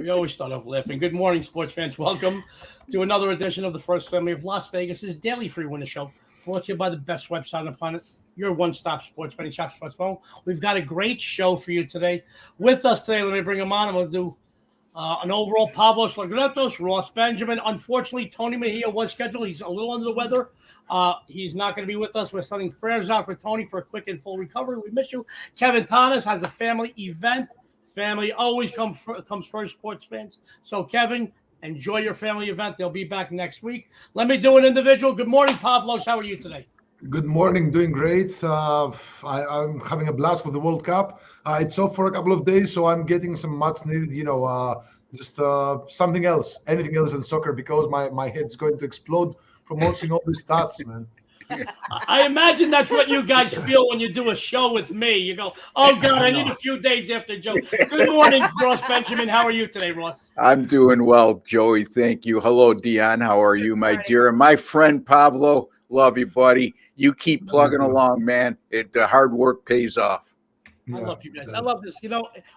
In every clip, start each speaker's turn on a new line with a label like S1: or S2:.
S1: We always start off laughing. Good morning, sports fans. Welcome to another edition of the First Family of Las Vegas' daily free winner show, brought to you by the best website on the planet, your one-stop sports betting shop, Sports Phone. We've got a great show for you today. With us today, let me bring him on. I'm going to do an overall Pavlos, Laguretos, Ross Benjamin. Unfortunately, Tony Mejia was scheduled. He's a little under the weather. He's not going to be with us. We're sending prayers out for Tony for a quick and full recovery. We miss you. Kevin Thomas has a family event. Family always comes first, sports fans. So, Kevin, enjoy your family event. They'll be back next week. Let me do an individual. Good morning, Pavlos. How are you today?
S2: Good morning. Doing great. I'm having a blast with the World Cup. It's off for a couple of days, so I'm getting some much needed, just something else, anything else than soccer, because my head's going to explode from watching all these stats, man.
S1: I imagine that's what you guys feel when you do a show with me. You go, oh, God, I need a few days after Joe. Good morning, Ross Benjamin. How are you today, Ross?
S3: I'm doing well, Joey. Thank you. Hello, Dion. How are you, my dear? And my friend, Pavlo, love you, buddy. You keep plugging along, man. The hard work pays off.
S1: I love you guys. I love this.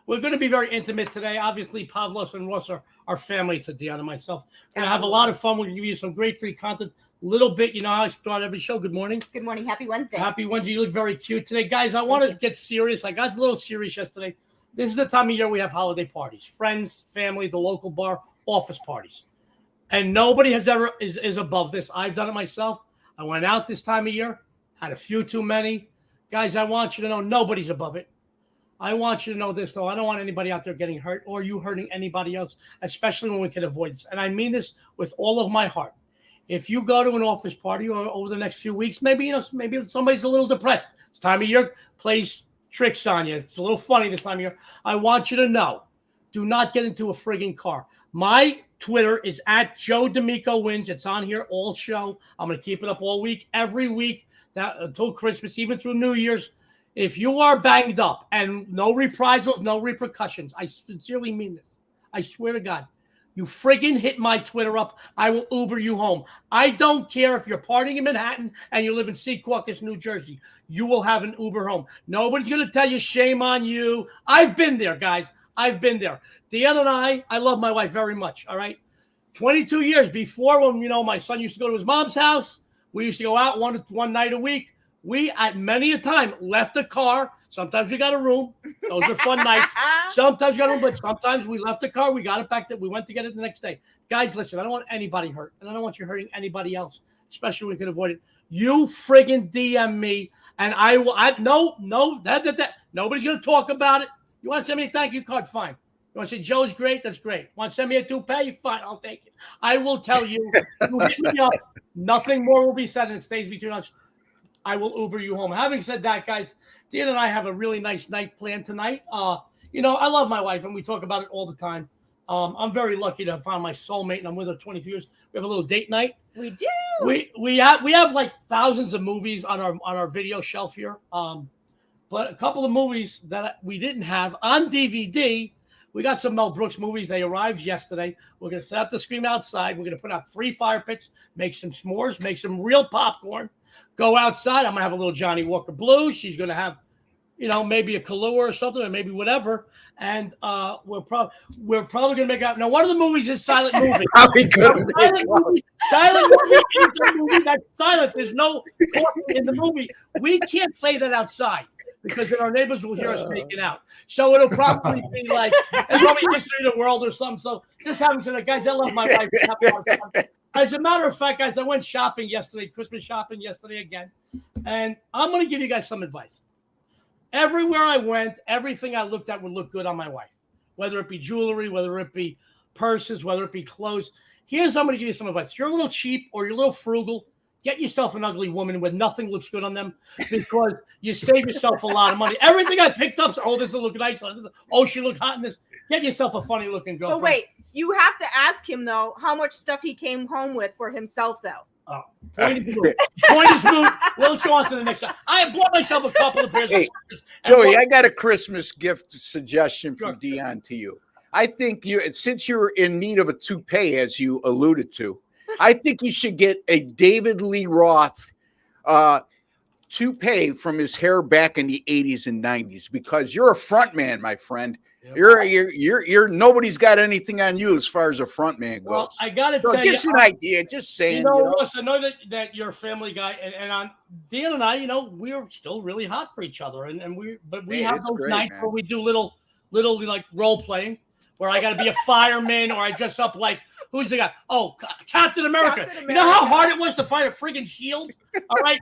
S1: We're going to be very intimate today. Obviously, Pavlos and Ross are family to Dion and myself. We're going to have a lot of fun. We're going to give you some great free content. Little bit, how I start every show. Good morning.
S4: Good morning. Happy Wednesday.
S1: Happy Wednesday. You look very cute today. Guys, I want to get serious. I got a little serious yesterday. This is the time of year we have holiday parties. Friends, family, the local bar, office parties. And nobody has ever is above this. I've done it myself. I went out this time of year, had a few too many. Guys, I want you to know nobody's above it. I want you to know this, though. I don't want anybody out there getting hurt or you hurting anybody else, especially when we can avoid this. And I mean this with all of my heart. If you go to an office party or over the next few weeks, maybe somebody's a little depressed. This time of year plays tricks on you. It's a little funny this time of year. I want you to know, do not get into a frigging car. My Twitter is at Joe D'Amico wins. It's on here all show. I'm going to keep it up all week, every week, that until Christmas, even through New Year's. If you are banged up and no reprisals, no repercussions, I sincerely mean this. I swear to God. You friggin' hit my Twitter up. I will Uber you home. I don't care if you're partying in Manhattan and you live in Secaucus, New Jersey. You will have an Uber home. Nobody's going to tell you shame on you. I've been there, guys. I've been there. Dion and I love my wife very much, all right? 22 years before when, my son used to go to his mom's house, we used to go out one night a week. We, at many a time, left the car. Sometimes we got a room. Those are fun nights. Sometimes we got a room, but sometimes we left the car. We got it back. We went to get it the next day. Guys, listen, I don't want anybody hurt, and I don't want you hurting anybody else, especially when we can avoid it. You friggin' DM me, and I will. Nobody's going to talk about it. You want to send me a thank you card? Fine. You want to say Joe's great? That's great. Want to send me a toupee? Fine, I'll take it. I will tell you. You hit me up. Nothing more will be said, and it stays between us. I will Uber you home. Having said that, guys, Dion and I have a really nice night planned tonight. I love my wife, and we talk about it all the time. I'm very lucky to have found my soulmate, and I'm with her 22 years. We have a little date night.
S4: We do.
S1: We have like thousands of movies on our video shelf here. But a couple of movies that we didn't have on DVD. We got some Mel Brooks movies. They arrived yesterday. We're going to set up the screen outside. We're going to put out 3 fire pits, make some s'mores, make some real popcorn, go outside. I'm going to have a little Johnny Walker Blue. She's going to have, maybe a Kahlua or something, or maybe whatever. And we're probably going to make out. Now, one of the movies is silent movie. Silent movie is a movie that's silent. There's no talking in the movie. We can't play that outside because then our neighbors will hear us make it out. So it'll probably be like History of the World or something. So just having said that, guys, I love my wife. As a matter of fact, guys, I went shopping yesterday, Christmas shopping yesterday again. And I'm going to give you guys some advice. Everywhere I went, everything I looked at would look good on my wife, whether it be jewelry, whether it be purses, whether it be clothes. Here's how I'm going to give you some advice. If you're a little cheap or you're a little frugal, get yourself an ugly woman where nothing looks good on them because you save yourself a lot of money. Everything I picked up, this will look nice. Oh, she looked hot in this. Get yourself a funny looking girlfriend.
S4: But wait, you have to ask him, though, how much stuff he came home with for himself, though.
S1: Oh, point is moot. Well, let's go on to the next one. I bought myself a couple of pairs of sneakers.
S3: Joey, I got a Christmas gift suggestion from Dion to you. I think since you're in need of a toupee, as you alluded to, I think you should get a David Lee Roth toupee from his hair back in the 80s and 90s because you're a front man, my friend.
S1: Yep.
S3: You're nobody's got anything on you as far as a front man goes.
S1: Well, I gotta
S3: So
S1: tell
S3: just
S1: you,
S3: an idea, just saying.
S1: Russ, I know that you're a family guy, and on Dion and I, we're still really hot for each other, and we have those
S3: great,
S1: nights
S3: man.
S1: where we do little like role playing, where I got to be a fireman or I dress up like who's the guy? Oh, Captain America. You know how hard it was to find a friggin' shield? All right,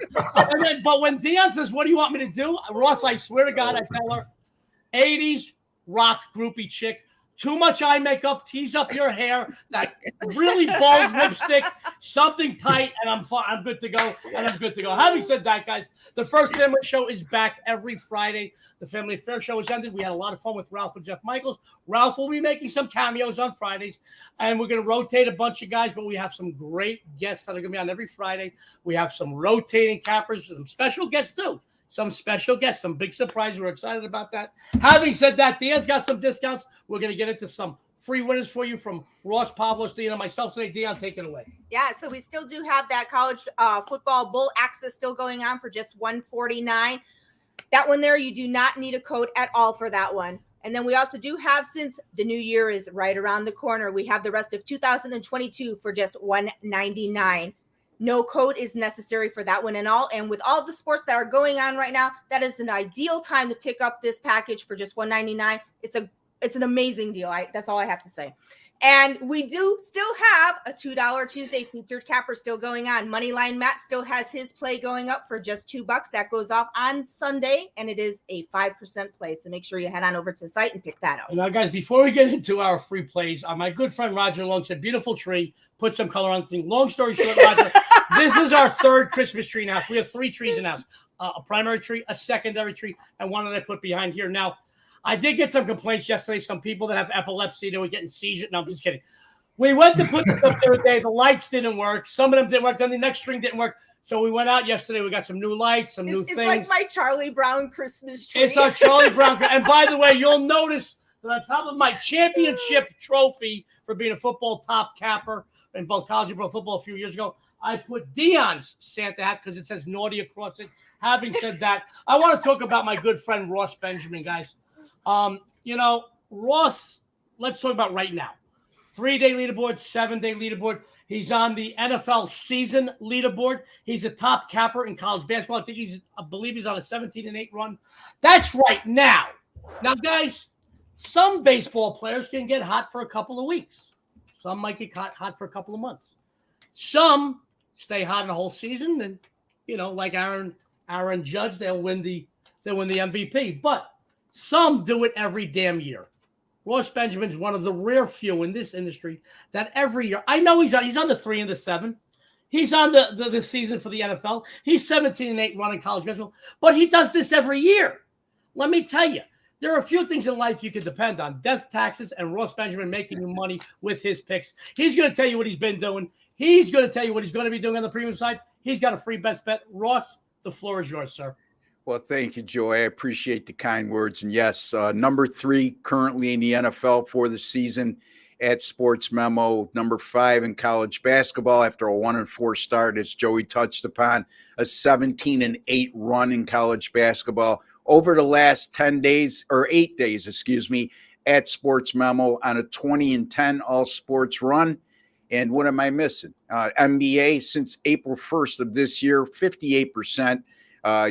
S1: but when Dion says, "What do you want me to do?" Ross, I swear to God, I tell her, 80s rock groupie chick. Too much eye makeup, tease up your hair, that really bold lipstick, something tight, and I'm good to go. And I'm good to go. Having said that, guys, the First Family Show is back every Friday. The Family Affair Show has ended. We had a lot of fun with Ralph and Jeff Michaels. Ralph will be making some cameos on Fridays, and we're going to rotate a bunch of guys, but we have some great guests that are going to be on every Friday. We have some rotating cappers, some special guests too. Some special guests, some big surprise. We're excited about that. Having said that, Dion's got some discounts. We're going to get into some free winners for you from Ross, Pavlos, Dion, and myself today. Dion, take it away.
S4: Yeah, so we still do have that college football bull access still going on for just $149. That one there, you do not need a code at all for that one. And then we also do have, since the new year is right around the corner, we have the rest of 2022 for just $199. No code is necessary for that one and all. And with all of the sports that are going on right now, that is an ideal time to pick up this package for just $199. It's an amazing deal. That's all I have to say. And we do still have a $2 Tuesday featured capper still going on. Moneyline Matt still has his play going up for just $2. That goes off on Sunday, and it is a 5% play. So make sure you head on over to the site and pick that up.
S1: Now, guys, before we get into our free plays, my good friend Roger Long said, beautiful tree, put some color on the thing. Long story short, Roger, this is our third Christmas tree in the house. We have 3 trees in the house, a primary tree, a secondary tree, and one that I put behind here. Now, I did get some complaints yesterday. Some people that have epilepsy, they were getting seizures. No, I'm just kidding. We went to put this up the other day. The lights didn't work. Some of them didn't work. Then the next string didn't work. So we went out yesterday. We got some new lights, some new things.
S4: It's like my Charlie Brown Christmas tree.
S1: It's our Charlie Brown. And by the way, you'll notice that on top of my championship trophy for being a football top capper in both college and pro football a few years ago, I put Dion's Santa hat because it says naughty across it. Having said that, I want to talk about my good friend Ross Benjamin, guys. Ross, let's talk about right now. 3-day leaderboard, 7-day leaderboard. He's on the NFL season leaderboard. He's a top capper in college basketball. I believe he's on a 17-8 run. That's right now. Now, guys, some baseball players can get hot for a couple of weeks. Some might get hot for a couple of months. Some stay hot in the whole season, and like Aaron Judge, they'll win the MVP. But some do it every damn year. Ross Benjamin's one of the rare few in this industry that every year, I know he's on the 3 and the 7. He's on the season for the NFL. He's 17-8 running college basketball, but he does this every year. Let me tell you, there are a few things in life you can depend on: death, taxes, and Ross Benjamin making you money with his picks. He's going to tell you what he's been doing. He's going to tell you what he's going to be doing on the premium side. He's got a free best bet. Ross, the floor is yours, sir.
S3: Well, thank you, Joe. I appreciate the kind words. And yes, number 3 currently in the NFL for the season at Sports Memo. Number 5 in college basketball after a 1-4 start, as Joey touched upon, a 17-8 run in college basketball over the last 8 days, at Sports Memo on a 20-10 all sports run. And what am I missing? NBA since April 1st of this year, 58%.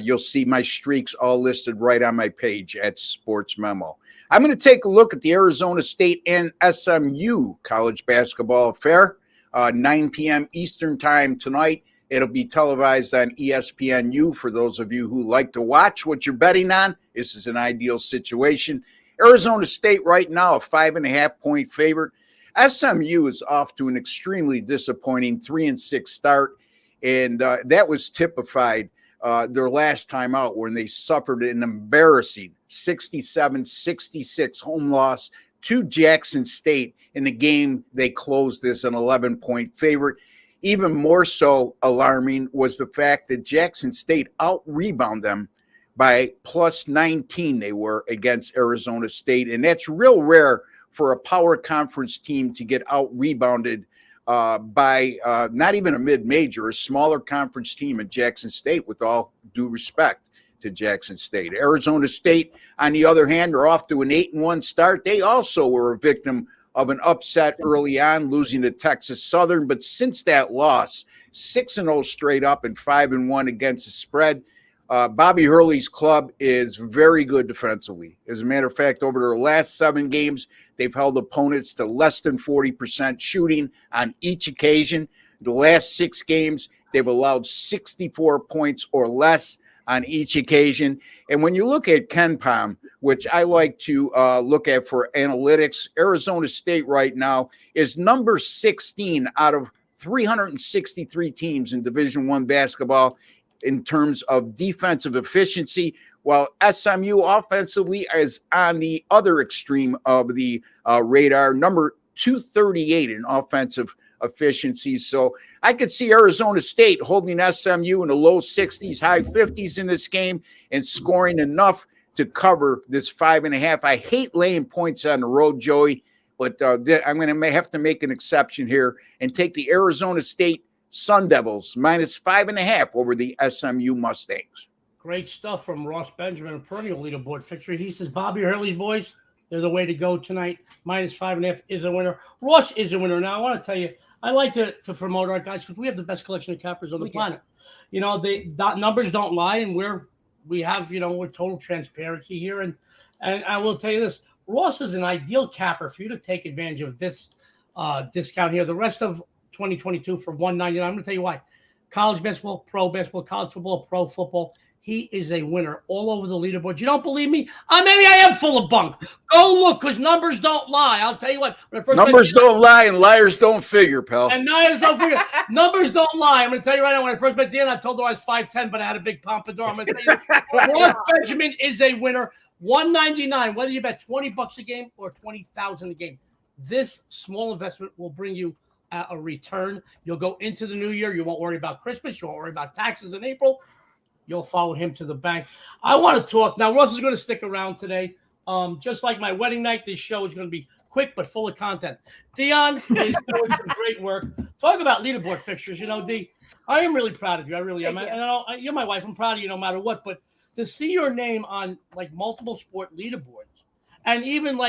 S3: You'll see my streaks all listed right on my page at Sports Memo. I'm going to take a look at the Arizona State and SMU college basketball affair, 9 p.m. Eastern time tonight. It'll be televised on ESPNU for those of you who like to watch what you're betting on. This is an ideal situation. Arizona State right now, a 5.5-point favorite. SMU is off to an extremely disappointing 3-6 start, and that was typified their last time out when they suffered an embarrassing 67-66 home loss to Jackson State in the game. They closed this an 11-point favorite. Even more so alarming was the fact that Jackson State out-rebounded them by plus 19 they were against Arizona State. And that's real rare for a power conference team to get out-rebounded by not even a mid-major, a smaller conference team at Jackson State, with all due respect to Jackson State. Arizona State, on the other hand, are off to an 8-1 start. They also were a victim of an upset early on, losing to Texas Southern. But since that loss, 6-0 straight up and 5-1 against the spread. Bobby Hurley's club is very good defensively. As a matter of fact, over their last 7 games, they've held opponents to less than 40% shooting on each occasion. The last 6 games, they've allowed 64 points or less on each occasion. And when you look at KenPom, which I like to look at for analytics, Arizona State right now is number 16 out of 363 teams in Division I basketball in terms of defensive efficiency, while SMU offensively is on the other extreme of the radar, number 238 in offensive efficiency. So I could see Arizona State holding SMU in the low 60s, high 50s in this game and scoring enough to cover this 5.5. I hate laying points on the road, Joey, but I'm going to have to make an exception here and take the Arizona State Sun Devils minus 5.5 over the SMU Mustangs.
S1: Great stuff from Ross Benjamin, a perennial leaderboard fixture. He says Bobby Hurley's boys, they're the way to go tonight. Minus 5.5 is a winner. Ross is a winner. Now, I want to tell you, I like to promote our guys because we have the best collection of cappers on the planet. You know, the numbers don't lie, and we have, we're total transparency here. And I will tell you this, Ross is an ideal capper for you to take advantage of this discount here. The rest of 2022 for $199. I'm going to tell you why. College basketball, pro basketball, college football, pro football. He is a winner all over the leaderboard. You don't believe me? Maybe I am full of bunk. Go look, because numbers don't lie. I'll tell you what.
S3: Numbers don't lie and liars don't figure, pal.
S1: And liars don't figure. Numbers don't lie. I'm going to tell you right now, when I first met Dion, I told her I was 5'10", but I had a big pompadour. I'm going to tell you, Ross Benjamin is a winner. $199, whether you bet $20 a game or $20,000 a game. This small investment will bring you a return. You'll go into the new year. You won't worry about Christmas. You won't worry about taxes in April. You'll follow him to the bank. I want to talk. Now, Russ is going to stick around today. Just like my wedding night, this show is going to be quick but full of content. Dion is doing some great work. Talk about leaderboard fixtures. D, I am really proud of you. I really am. And you're my wife. I'm proud of you no matter what. But to see your name on, multiple sport leaderboards and even,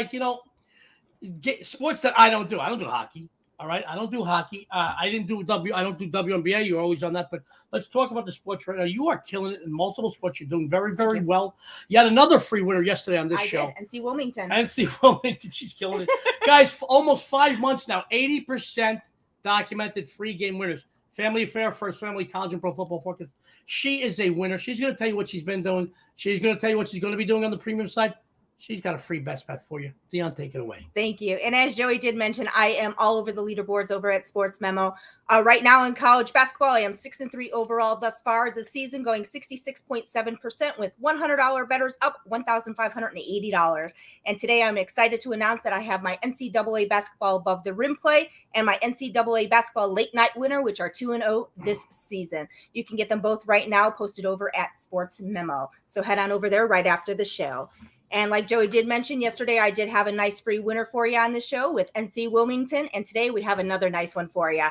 S1: sports that I don't do. I don't do hockey. All right, I don't do hockey. I don't do WNBA. You're always on that. But let's talk about the sports right now. You are killing it in multiple sports. You're doing very, very well. You had another free winner yesterday on this show.
S4: I did. NC Wilmington.
S1: NC Wilmington. She's killing it. Guys, for almost 5 months now, 80% documented free game winners. Family Affair, First Family, College and Pro Football Focus. She is a winner. She's going to tell you what she's been doing. She's going to tell you what she's going to be doing on the premium side. She's got a free best bet for you. Dion, take it away.
S4: Thank you. And as Joey did mention, I am all over the leaderboards over at Sports Memo. Right now in college basketball, I am 6-3 overall thus far this season, going 66.7% with $100 bettors up $1,580. And today I'm excited to announce that I have my NCAA basketball above the rim play and my NCAA basketball late night winner, which are 2-0 this season. You can get them both right now posted over at Sports Memo. So head on over there right after the show. And like Joey did mention yesterday, I did have a nice free winner for you on the show with NC Wilmington. And today we have another nice one for you.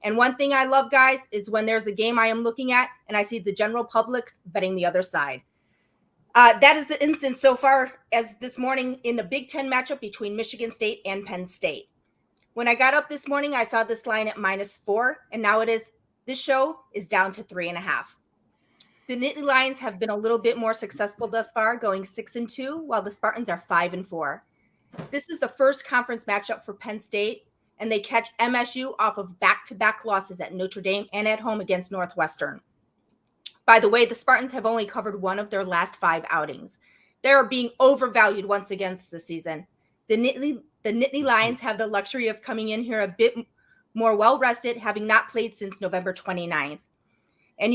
S4: And one thing I love, guys, is when there's a game I am looking at and I see the general public's betting the other side. That is the instance so far as this morning in the Big Ten matchup between Michigan State and Penn State. When I got up this morning, I saw this line at -4, and now this show is down to 3.5. The Nittany Lions have been a little bit more successful thus far, going 6-2, while the Spartans are 5-4. This is the first conference matchup for Penn State, and they catch MSU off of back-to-back losses at Notre Dame and at home against Northwestern. By the way, the Spartans have only covered one of their last 5 outings. They are being overvalued once again this season. The Nittany Lions have the luxury of coming in here a bit more well-rested, having not played since November 29th. And,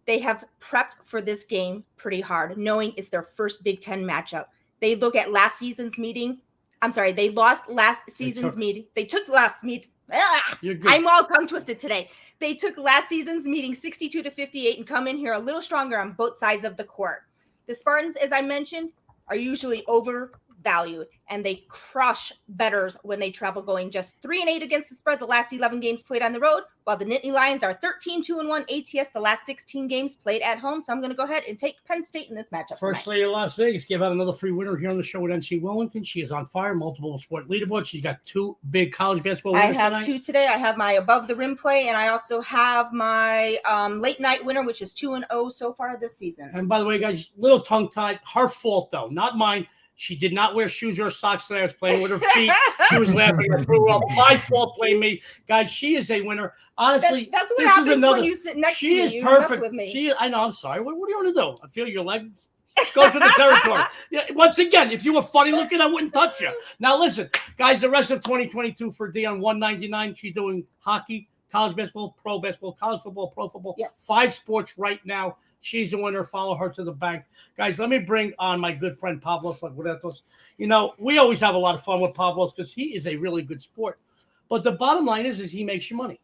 S4: they have prepped for this game pretty hard, knowing it's their first Big Ten matchup. They look at last season's meeting. I'm sorry, they lost last season's meeting. They took last meet. I'm all tongue twisted today. They took last season's meeting 62-58 and come in here a little stronger on both sides of the court. The Spartans, as I mentioned, are usually valued, and they crush bettors when they travel, going just 3-8 against the spread the last 11 games played on the road, while the Nittany Lions are 13-2-1 ATS the last 16 games played at home. So I'm going to go ahead and take Penn State in this matchup.
S1: First lady of Las Vegas gave out another free winner here on the show with NC Wellington. She is on fire, multiple sport leaderboard. She's got 2 big college basketball winners
S4: I have
S1: tonight.
S4: 2 today. I have my above the rim play, and I also have my late night winner, which is 2-0 so far this season.
S1: And by the way, guys, little tongue-tied. Her fault, though, not mine. She did not wear shoes or socks today. I was playing with her feet. She was laughing. I threw her up. My fault, blame me. Guys, she is a winner. Honestly,
S4: that's what
S1: this
S4: happens
S1: is another,
S4: when you sit next
S1: she
S4: to me.
S1: is
S4: You
S1: perfect.
S4: mess with me.
S1: I know, I'm sorry. What do you want to do? I feel your legs go to the territory. Yeah, once again, if you were funny looking, I wouldn't touch you. Now, listen, guys, the rest of 2022 for Dion, 199. She's doing hockey, college basketball, pro basketball, college football, pro football.
S4: Yes.
S1: 5 sports right now. She's the winner. Follow her to the bank. Guys, let me bring on my good friend Pavlos Laguretos. You know, we always have a lot of fun with Pavlos because he is a really good sport. But the bottom line is he makes you money.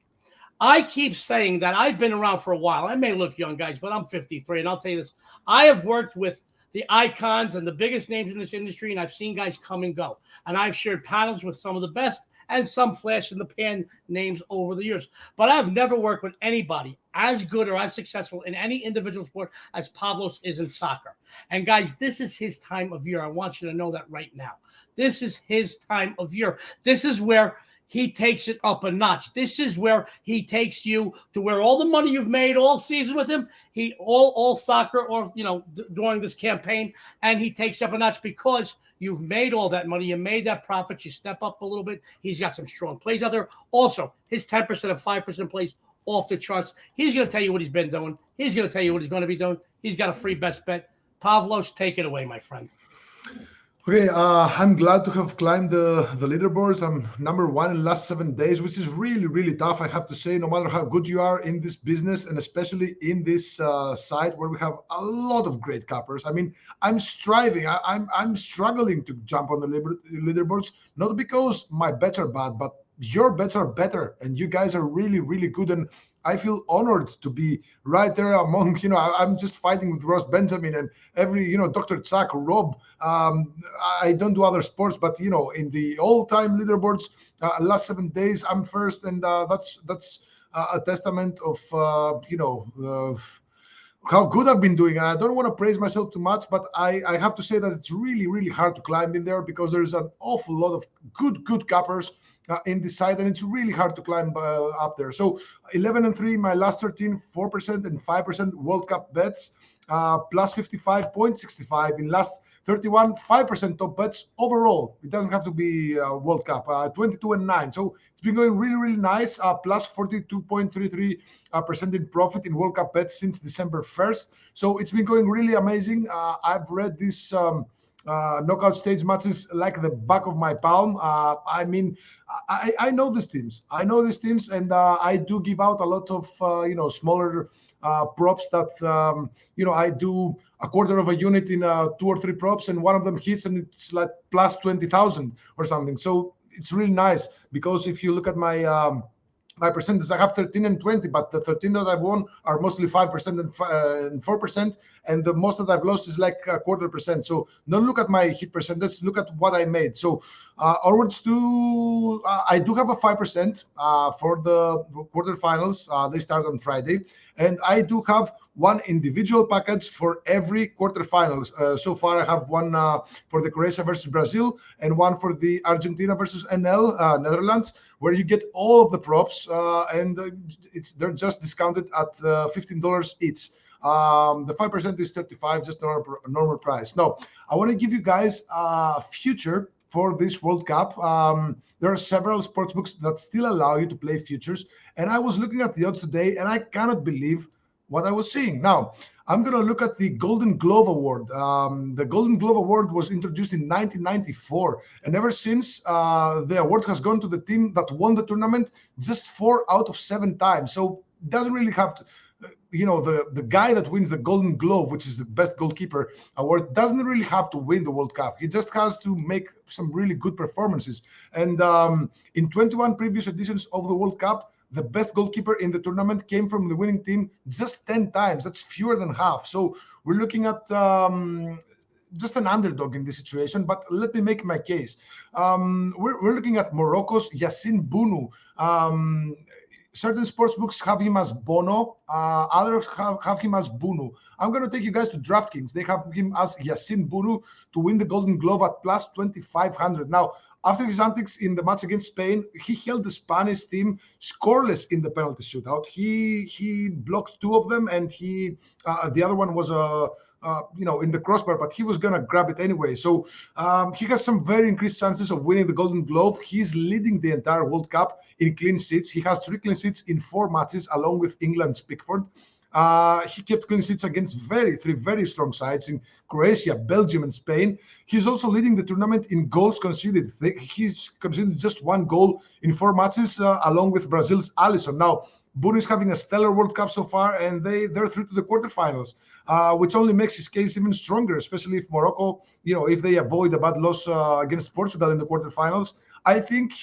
S1: I keep saying that I've been around for a while. I may look young, guys, but I'm 53, and I'll tell you this. I have worked with the icons and the biggest names in this industry, and I've seen guys come and go. And I've shared panels with some of the best and some flash-in-the-pan names over the years. But I've never worked with anybody as good or as successful in any individual sport as Pavlos is in soccer. And, guys, this is his time of year. I want you to know that right now. This is his time of year. This is where he takes it up a notch. This is where he takes you to where all the money you've made all season with him, all soccer or, during this campaign, and he takes up a notch because you've made all that money. You made that profit. You step up a little bit. He's got some strong plays out there. Also, his 10% and 5% plays off the charts. He's going to tell you what he's been doing. He's going to tell you what he's going to be doing. He's got a free best bet. Pavlos, take it away, my friend.
S2: Okay, I'm glad to have climbed the leaderboards. I'm number 1 in the last 7 days, which is really, really tough, I have to say, no matter how good you are in this business, and especially in this site where we have a lot of great cappers. I mean, I'm striving. I'm struggling to jump on the leaderboards, not because my bets are bad, but your bets are better, and you guys are really, really good. And I feel honored to be right there among, I'm just fighting with Ross Benjamin and every, Dr. Chuck, Rob. I don't do other sports, but, in the all-time leaderboards, last 7 days, I'm first. And that's a testament of, how good I've been doing. And I don't want to praise myself too much, but I have to say that it's really, really hard to climb in there because there's an awful lot of good cappers in this side, and it's really hard to climb up there. So 11-3, my last 13, 4% and 5% World Cup bets, plus 55.65 in last 31, 5% top bets overall. It doesn't have to be World Cup, 22-9. So it's been going really, really nice, plus 42.33% in profit in World Cup bets since December 1st. So it's been going really amazing. I've read this knockout stage matches like the back of my palm. I mean, I know these teams. And I do give out a lot of smaller props that I do a quarter of a unit in 2 or 3 props, and one of them hits, and it's like plus 20,000 or something. So it's really nice because if you look at my percentages, I have 13 and 20, but the 13 that I've won are mostly 5% and 4%, and the most that I've lost is like a 0.25%. So don't look at my hit percentage, look at what I made. So onwards to, I do have a 5% for the quarterfinals. They start on Friday, and I do have one individual package for every quarterfinals. So far, I have one for the Croatia versus Brazil and one for the Argentina versus Netherlands, where you get all of the props, and they're just discounted at $15 each. The 5% is $35, just normal price. Now, I want to give you guys a future for this World Cup. There are several sportsbooks that still allow you to play futures, and I was looking at the odds today, and I cannot believe what I was seeing. Now, I'm going to look at the Golden Glove Award. The Golden Glove Award was introduced in 1994, and ever since, the award has gone to the team that won the tournament just 4 out of 7 times. So it doesn't really have to, the guy that wins the Golden Glove, which is the best goalkeeper award, doesn't really have to win the World Cup. He just has to make some really good performances. And in 21 previous editions of the World Cup, the best goalkeeper in the tournament came from the winning team just 10 times. That's fewer than half. So we're looking at just an underdog in this situation, but let me make my case. We're looking at Morocco's Yassine Bounou. Certain sports books have him as Bono, others have him as Bunu. I'm going to take you guys to DraftKings. They have him as Yassine Bounou to win the Golden Glove at plus 2,500. Now, after his antics in the match against Spain, he held the Spanish team scoreless in the penalty shootout. He blocked 2 of them, and the other one was in the crossbar, but he was going to grab it anyway. So he has some very increased chances of winning the Golden Glove. He's leading the entire World Cup in clean sheets. He has 3 clean sheets in 4 matches, along with England's Pickford. He kept clean sheets against 3 very strong sides in Croatia, Belgium, and Spain. He's also leading the tournament in goals conceded. He's conceded just 1 goal in 4 matches, along with Brazil's Alisson. Now, Bounou is having a stellar World Cup so far, and they're through to the quarterfinals, which only makes his case even stronger, especially if Morocco, if they avoid a bad loss against Portugal in the quarterfinals. I think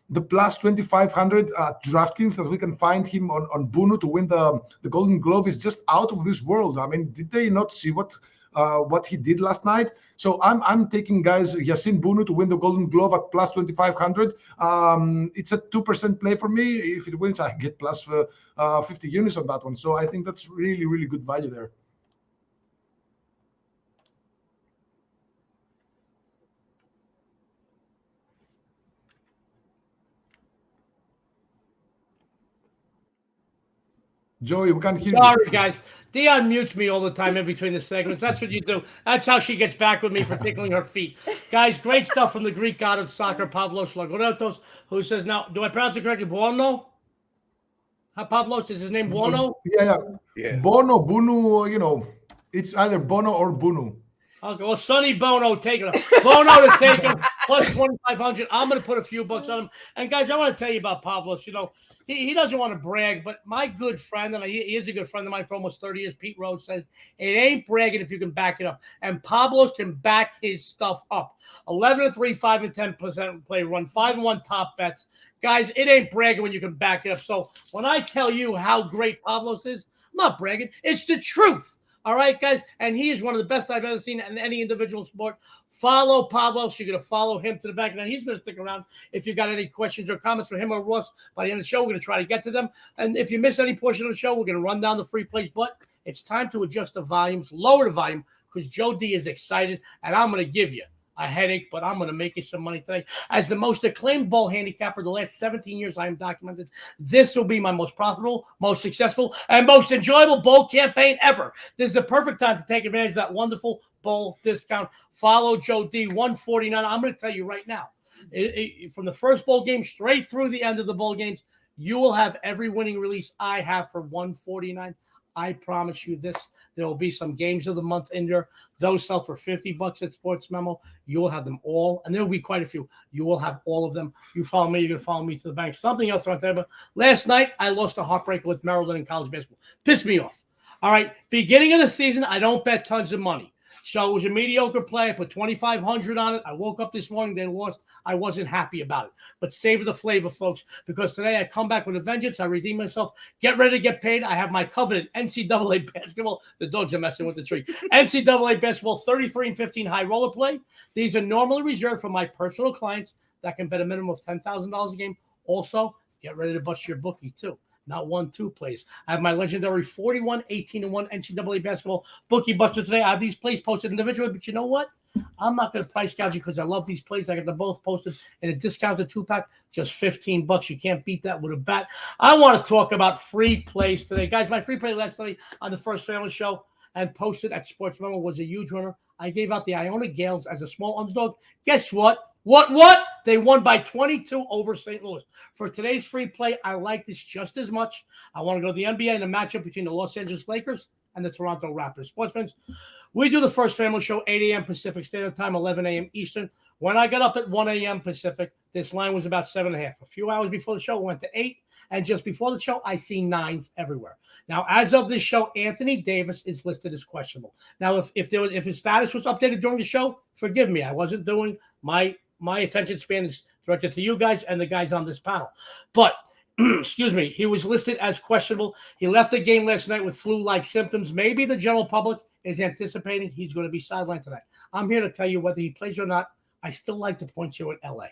S2: the plus 2,500 DraftKings that we can find him on Bounou to win the Golden Glove is just out of this world. I mean, did they not see what he did last night? So I'm taking, guys, Yassine Bounou to win the Golden Glove at plus 2,500. It's a 2% play for me. If it wins, I get plus 50 units on that one. So I think that's really, really good value there. Joey, we can't hear you.
S1: Sorry, guys. Dion mutes me all the time in between the segments. That's what you do. That's how she gets back with me for tickling her feet. Guys, great stuff from the Greek god of soccer, Pavlos Laguretos, who says, now, do I pronounce it correctly? Buono? Pavlos, is his name Buono?
S2: Yeah. Bono, Bunu, it's either Bono or Bunu.
S1: Okay, well, Sonny Bono taking him. Bono to take him, plus 2,500. I'm going to put a few bucks on him. And, guys, I want to tell you about Pavlos. He doesn't want to brag, but my good friend, and he is a good friend of mine for almost 30 years, Pete Rose, said, it ain't bragging if you can back it up. And Pavlos can back his stuff up. 11-3, 5-10% play run, 5-1 top bets. Guys, it ain't bragging when you can back it up. So when I tell you how great Pavlos is, I'm not bragging. It's the truth. All right, guys, and he is one of the best I've ever seen in any individual sport. Follow Pavlos. You're going to follow him to the back. Now, he's going to stick around. If you got any questions or comments for him or Ross by the end of the show, we're going to try to get to them. And if you miss any portion of the show, we're going to run down the free plays. But it's time to adjust the volumes, lower the volume, because Joe D is excited, and I'm going to give you a headache, but I'm going to make you some money today. As the most acclaimed bull handicapper the last 17 years I am documented, this will be my most profitable, most successful, and most enjoyable bull campaign ever. This is the perfect time to take advantage of that wonderful bull discount. Follow Joe D, 149. I'm going to tell you right now, from the first bowl game straight through the end of the bowl games, you will have every winning release I have for 149. I promise you this. There will be some games of the month in there. Those sell for $50 at Sports Memo. You will have them all, and there will be quite a few. You will have all of them. You follow me, you're going to follow me to the bank. Something else I want to tell you about. Last night, I lost a heartbreaker with Maryland in college basketball. Pissed me off. All right, beginning of the season, I don't bet tons of money. So it was a mediocre play. I put 2,500 on it. I woke up this morning, they lost. I wasn't happy about it. But savor the flavor, folks, because today I come back with a vengeance. I redeem myself. Get ready to get paid. I have my coveted NCAA basketball. The dogs are messing with the tree. NCAA basketball 33 and 15 high roller play. These are normally reserved for my personal clients that can bet a minimum of $10,000 a game. Also, get ready to bust your bookie, too. Not 1-2 plays. I have my legendary 41, 18-1 NCAA basketball bookie buster today. I have these plays posted individually, but you know what? I'm not going to price gouge you because I love these plays. I got them both posted in a discounted 2-pack, just $15. You can't beat that with a bat. I want to talk about free plays today. Guys, my free play last night on the First Family Show and posted at Sports Memo was a huge winner. I gave out the Iona Gales as a small underdog. Guess what? What? They won by 22 over St. Louis. For today's free play, I like this just as much. I want to go to the NBA in a matchup between the Los Angeles Lakers and the Toronto Raptors. Sports fans, we do the First Family Show, 8 a.m. Pacific Standard Time, 11 a.m. Eastern. When I got up at 1 a.m. Pacific, this line was about 7.5. A few hours before the show, it went to 8. And just before the show, I see 9s everywhere. Now, as of this show, Anthony Davis is listed as questionable. Now, if his status was updated during the show, forgive me. I wasn't doing my attention span is directed to you guys and the guys on this panel. But, excuse me, he was listed as questionable. He left the game last night with flu-like symptoms. Maybe the general public is anticipating he's going to be sidelined tonight. I'm here to tell you whether he plays or not. I still like the points here at LA.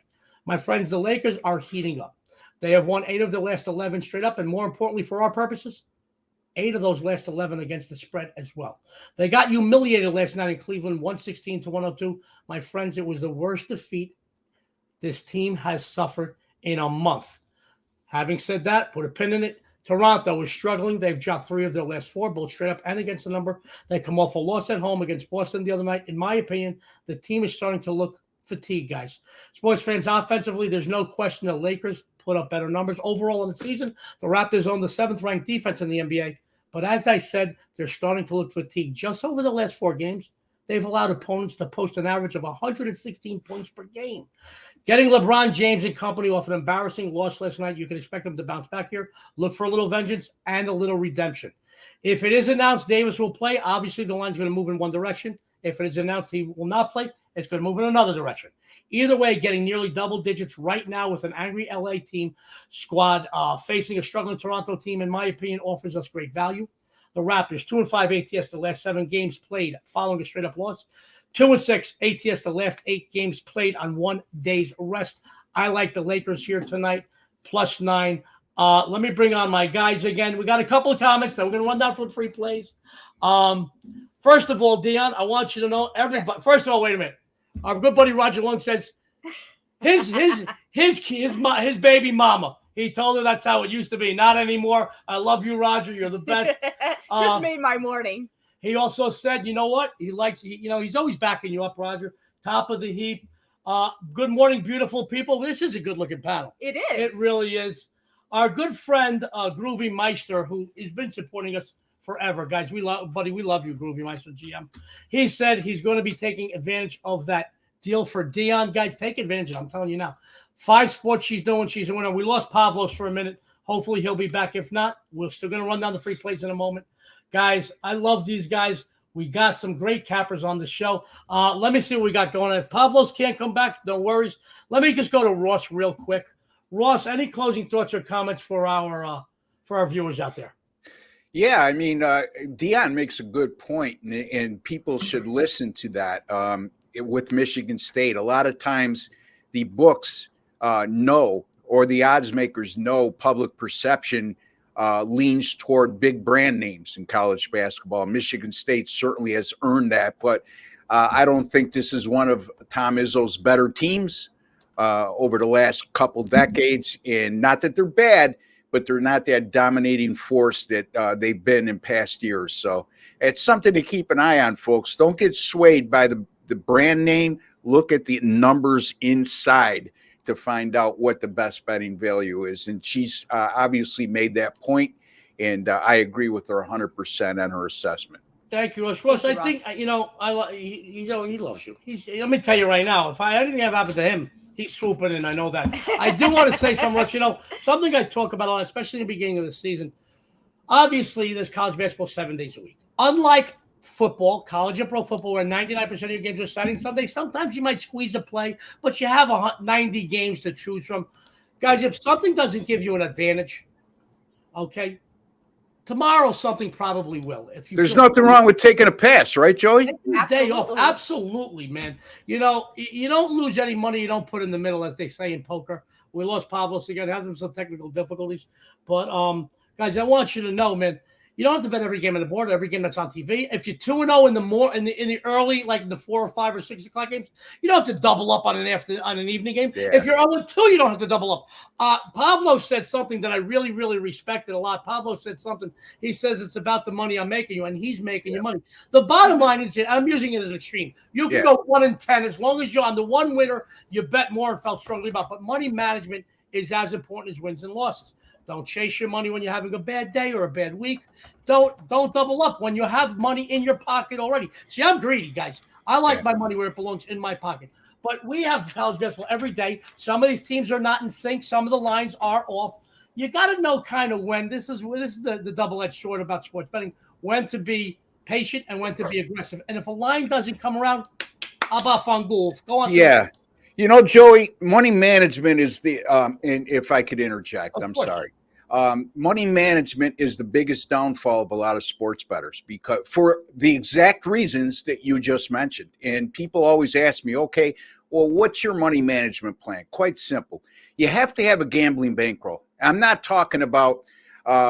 S1: My friends, the Lakers are heating up. They have won 8 of their last 11 straight up, and more importantly for our purposes, 8 of those last 11 against the spread as well. They got humiliated last night in Cleveland, 116-102. My friends, it was the worst defeat this team has suffered in a month. Having said that, put a pin in it. Toronto is struggling. They've dropped 3 of their last 4, both straight up and against the number. They come off a loss at home against Boston the other night. In my opinion, the team is starting to look fatigued, guys. Sports fans, offensively, there's no question the Lakers put up better numbers. Overall in the season, the Raptors own the 7th-ranked defense in the NBA. But as I said, they're starting to look fatigued. Just over the last 4 games, they've allowed opponents to post an average of 116 points per game. Getting LeBron James and company off an embarrassing loss last night, you can expect them to bounce back here. Look for a little vengeance and a little redemption. If it is announced Davis will play, obviously the line's going to move in one direction. If it is announced he will not play, it's going to move in another direction. Either way, getting nearly double digits right now with an angry LA team squad facing a struggling Toronto team, in my opinion, offers us great value. The Raptors, 2-5 ATS the last 7 games played following a straight-up loss. 2-6 ATS the last 8 games played on 1 day's rest. I like the Lakers here tonight, +9. Let me bring on my guys again. We got a couple of comments that we're going to run down for free plays. First of all, Dion, I want you to know everybody. Yes. First of all, wait a minute. Our good buddy Roger Long says his baby mama. He told her that's how it used to be. Not anymore. I love you, Roger. You're the best.
S4: Just made my morning.
S1: He also said, you know what? He likes, he's always backing you up, Roger. Top of the heap. Good morning, beautiful people. This is a good-looking panel.
S4: It is.
S1: It really is. Our good friend, Groovy Meister, who has been supporting us forever, guys. We love you, Groovy Meister GM. He said he's going to be taking advantage of that deal for Dion. Guys, take advantage of it. I'm telling you now. 5 sports she's doing. She's a winner. We lost Pavlos for a minute. Hopefully he'll be back. If not, we're still going to run down the free plays in a moment. Guys, I love these guys. We got some great cappers on the show. Let me see what we got going on. If Pavlos can't come back, no worries. Let me just go to Ross real quick. Ross, any closing thoughts or comments for our viewers out there?
S3: Yeah, I mean, Dion makes a good point, and people should listen to that. With Michigan State, a lot of times the books know, or the odds makers know, public perception leans toward big brand names in college basketball. Michigan State certainly has earned that, but I don't think this is one of Tom Izzo's better teams over the last couple decades. And not that they're bad, but they're not that dominating force that they've been in past years. So it's something to keep an eye on, folks. Don't get swayed by the brand name. Look at the numbers inside to find out what the best betting value is. And she's obviously made that point, and I agree with her 100% on her assessment.
S1: Thank you, Ross. Ross, I think, he loves you. Let me tell you right now, if anything ever happened to him, he's swooping in. I know that. I do want to say something, Ross. Something I talk about a lot, especially in the beginning of the season. Obviously, there's college basketball 7 days a week. Unlike football, college and pro football, where 99% of your games are starting Sunday, sometimes you might squeeze a play, but you have 90 games to choose from. Guys, if something doesn't give you an advantage, okay, tomorrow something probably will.
S3: There's nothing wrong with taking a pass, right, Joey?
S1: Day off, absolutely, man. You don't lose any money you don't put in the middle, as they say in poker. We lost Pavlos again, having some technical difficulties, but guys, I want you to know, man. You don't have to bet every game on the board, every game that's on TV. If you're 2-0 in the early, like the 4 or 5 or 6 o'clock games, you don't have to double up on an evening game. Yeah. If you're 0-2, you don't have to double up. Pavlos said something that I really, really respected a lot. Pavlos said something. He says it's about the money I'm making you, and he's making you money. The bottom line is that I'm using it as an extreme. You can go 1-10 as long as you're on the one winner. You bet more and felt strongly about. But money management is as important as wins and losses. Don't chase your money when you're having a bad day or a bad week. Don't double up when you have money in your pocket already. See, I'm greedy, guys. I like my money where it belongs, in my pocket. But we have college basketball every day. Some of these teams are not in sync. Some of the lines are off. You got to know kind of when. This is the double-edged sword about sports betting, when to be patient and when to be aggressive. And if a line doesn't come around, Abba Fangul. Go on.
S3: Yeah. Joey, money management is the and if I could interject, I'm sorry. money management is the biggest downfall of a lot of sports bettors, because for the exact reasons that you just mentioned. And people always ask me, okay, well, what's your money management plan? Quite simple. You have to have a gambling bankroll. I'm not talking about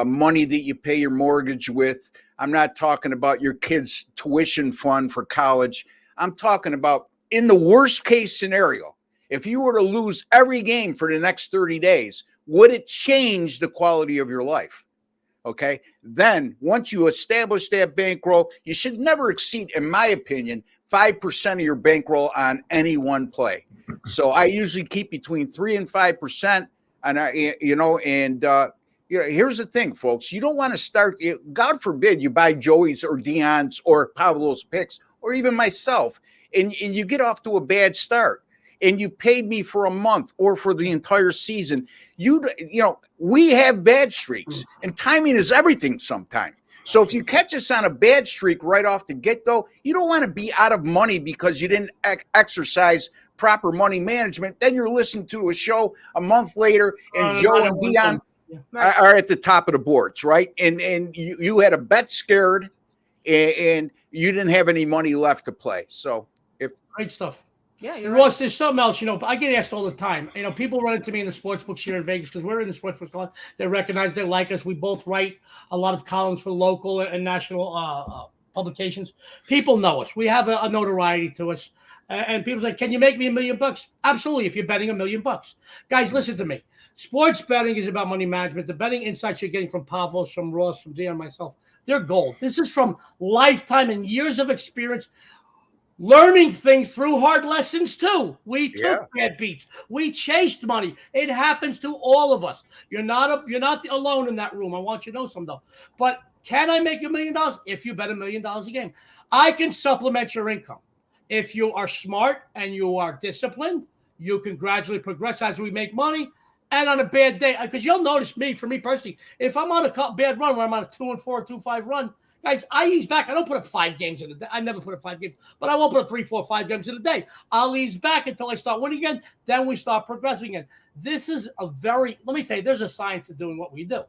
S3: money that you pay your mortgage with. I'm not talking about your kid's tuition fund for college. I'm talking about, in the worst case scenario, if you were to lose every game for the next 30 days, would it change the quality of your life? Okay. Then once you establish that bankroll, you should never exceed, in my opinion, 5% of your bankroll on any one play. So I usually keep between 3 and 5%. And here's the thing, folks. You don't want to start, God forbid, you buy Joey's or Dion's or Pavlos picks, or even myself, and you get off to a bad start, and you paid me for a month or for the entire season. We have bad streaks, and timing is everything sometimes. So if you catch us on a bad streak right off the get-go, you don't want to be out of money because you didn't exercise proper money management. Then you're listening to a show a month later, and Joe and Dion are at the top of the boards, right? And you had a bet scared, and you didn't have any money left to play. So
S1: great stuff.
S4: Yeah,
S1: and Ross, there's something else, I get asked all the time. People run into me in the sports books here in Vegas because we're in the sports books a lot. They recognize, they like us. We both write a lot of columns for local and national publications. People know us. We have a notoriety to us. And people say, can you make me $1 million? Absolutely, if you're betting $1 million. Guys, listen to me. Sports betting is about money management. The betting insights you're getting from Pavlos, from Ross, from Dion, myself, they're gold. This is from lifetime and years of experience. Learning things through hard lessons too. We took bad beats. We chased money. It happens to all of us. You're not alone in that room. I want you to know something though. But can I make $1 million if you bet $1 million a game? I can supplement your income. If you are smart and you are disciplined, you can gradually progress as we make money. And on a bad day, because you'll notice for me personally, if I'm on a bad run where I'm on a 2-4, 2-5 run, guys, I ease back. I don't put up 5 games in a day. I never put up 5 games, but I won't put up 3, 4, 5 games in a day. I'll ease back until I start winning again. Then we start progressing again. This is let me tell you, there's a science to doing what we do.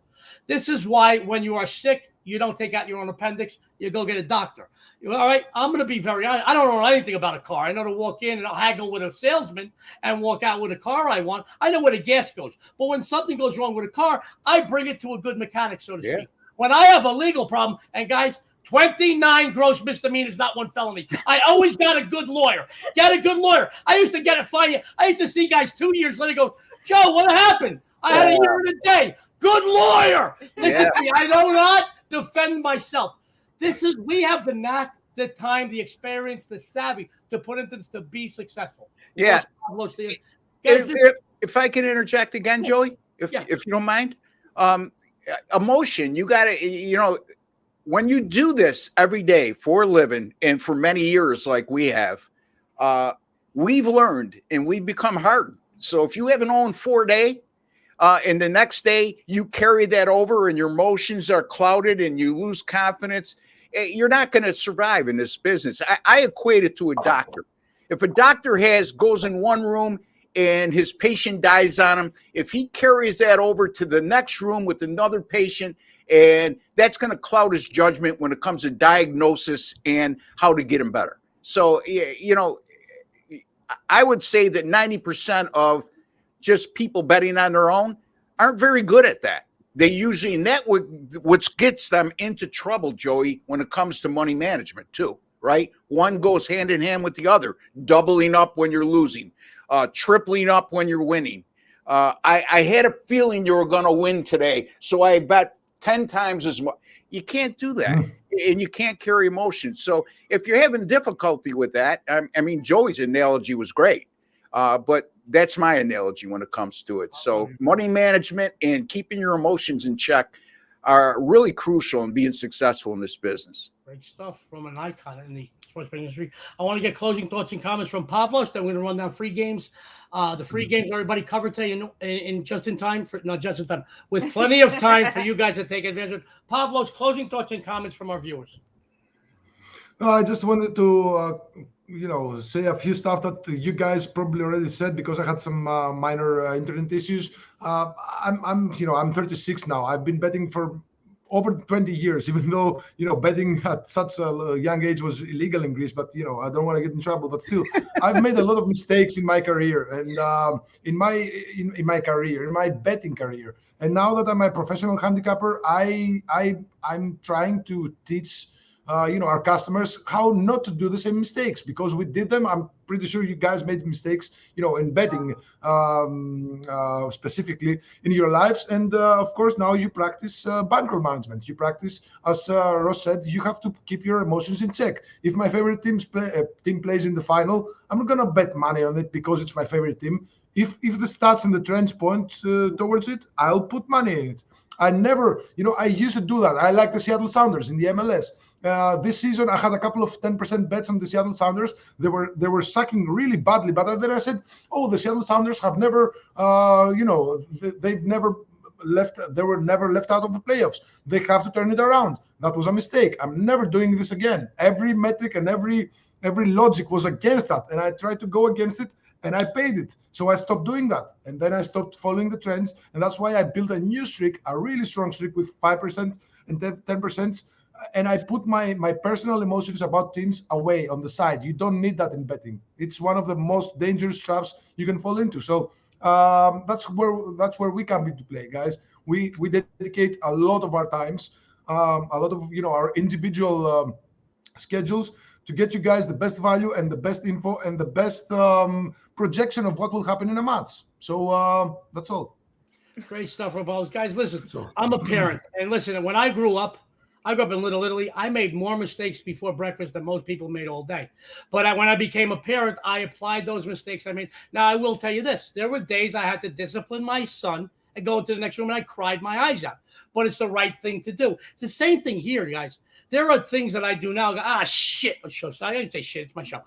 S1: This is why when you are sick, you don't take out your own appendix. You go get a doctor. All right, I'm going to be very honest. I don't know anything about a car. I know to walk in and I'll haggle with a salesman and walk out with a car I want. I know where the gas goes. But when something goes wrong with a car, I bring it to a good mechanic, so to speak. When I have a legal problem, and guys, 29 gross misdemeanors, not 1 felony. I always got a good lawyer. Get a good lawyer. I used to get it fine. I used to see guys 2 years later go, Joe, what happened? I had a year and a day. Good lawyer. Listen to me. I do not defend myself. We have the knack, the time, the experience, the savvy to put into this to be successful.
S3: Yeah. If I can interject again, Joey, if you don't mind. Emotion, you got to, when you do this every day for a living and for many years like we have, we've learned and we've become hardened. So if you have an 0-4 day and the next day you carry that over and your emotions are clouded and you lose confidence, you're not going to survive in this business. I equate it to a doctor. If a doctor goes in one room and his patient dies on him, if he carries that over to the next room with another patient, and that's going to cloud his judgment when it comes to diagnosis and how to get him better. So, I would say that 90% of just people betting on their own aren't very good at that. They usually, and that what gets them into trouble, Joey, when it comes to money management too, right? One goes hand in hand with the other, doubling up when you're losing. Tripling up when you're winning. I had a feeling you were going to win today, so I bet 10 times as much. You can't do that, and you can't carry emotions. So if you're having difficulty with that, I mean, Joey's analogy was great, but that's my analogy when it comes to it. So money management and keeping your emotions in check are really crucial in being successful in this business.
S1: Great stuff from an icon in the sports betting industry. I want to get closing thoughts and comments from Pavlos. Then we're going to run down free games. The free games everybody covered today in just in time with plenty of time for you guys to take advantage of. Pavlos, closing thoughts and comments from our viewers.
S2: I just wanted to say a few stuff that you guys probably already said because I had some minor internet issues. I'm 36 now. I've been betting for over 20 years, even though betting at such a young age was illegal in Greece. But I don't want to get in trouble. But still, I've made a lot of mistakes in my career and in my betting career. And now that I'm a professional handicapper, I'm trying to teach our customers how not to do the same mistakes because we did them. I'm pretty sure you guys made mistakes, in betting specifically in your lives. And of course, now you practice bankroll management. You practice, as Ross said, you have to keep your emotions in check. If my favorite team plays in the final, I'm not gonna bet money on it because it's my favorite team. If the stats and the trends point towards it, I'll put money in it. I never, I used to do that. I like the Seattle Sounders in the MLS. This season, I had a couple of 10% bets on the Seattle Sounders. They were sucking really badly, but then I said, "Oh, the Seattle Sounders have never, they've never left. They were never left out of the playoffs. They have to turn it around." That was a mistake. I'm never doing this again. Every metric and every logic was against that, and I tried to go against it, and I paid it. So I stopped doing that, and then I stopped following the trends, and that's why I built a new streak, a really strong streak with 5% and 10%. And I put my personal emotions about teams away on the side. You don't need that in betting. It's one of the most dangerous traps you can fall into. So that's where we come into play, guys. We dedicate a lot of our times, a lot of our individual schedules to get you guys the best value and the best info and the best projection of what will happen in a match. So that's all.
S1: Great stuff, Robles. Guys, listen, I'm a parent. And listen, when I grew up in Little Italy. I made more mistakes before breakfast than most people made all day. But when I became a parent, I applied those mistakes I made. Now, I will tell you this. There were days I had to discipline my son and go into the next room and I cried my eyes out. But it's the right thing to do. It's the same thing here, guys. There are things that I do now. Shit. I didn't say shit. It's my show.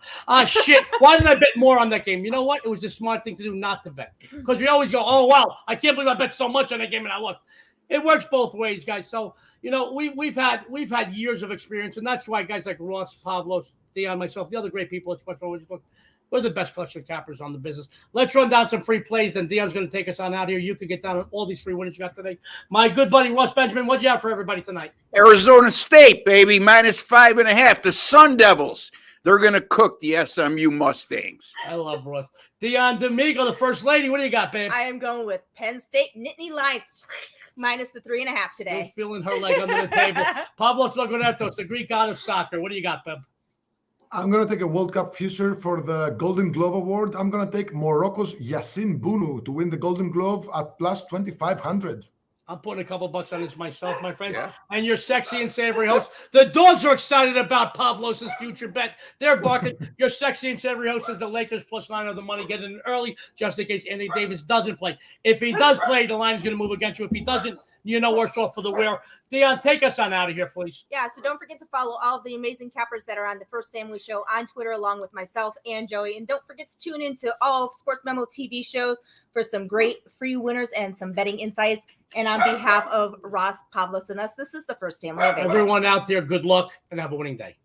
S1: Shit. Why didn't I bet more on that game? You know what? It was the smart thing to do not to bet. Because we always go, oh, wow, I can't believe I bet so much on that game and I lost. It works both ways, guys. So, we've had years of experience, and that's why guys like Ross, Pavlos, Dion, myself, the other great people at Promotional, we're the best collection of cappers on the business. Let's run down some free plays, then Dion's going to take us on out here. You could get down on all these free winners you got today. My good buddy, Ross Benjamin, what'd you have for everybody tonight?
S3: Arizona State, baby, -5.5. The Sun Devils. They're going to cook the SMU Mustangs.
S1: I love Ross. Dionne D'Amico, the first lady. What do you got, babe?
S4: I am going with Penn State Nittany Lions. Minus the 3.5 today.
S1: She's feeling her leg under the table. Pavlos Laguretos, the Greek god of soccer. What do you got, Peb?
S2: I'm going to take a World Cup future for the Golden Glove Award. I'm going to take Morocco's Yassine Bounou to win the Golden Glove at plus 2,500.
S1: I'm putting a couple bucks on this myself, my friends.
S3: Yeah.
S1: And your sexy and savory host. The dogs are excited about Pavlos' future bet. They're barking. Your sexy and savory host is the Lakers +9 of the money. Get in early just in case Anthony Davis doesn't play. If he does play, the line is going to move against you. If he doesn't, worse off for the wear. Dion, take us on out of here, please.
S4: Yeah, so don't forget to follow all of the amazing cappers that are on the First Family Show on Twitter, along with myself and Joey. And don't forget to tune into all of Sports Memo TV shows for some great free winners and some betting insights. And on behalf of Ross, Pavlos, and us, this is the First Family.
S1: Everyone out there, good luck and have a winning day.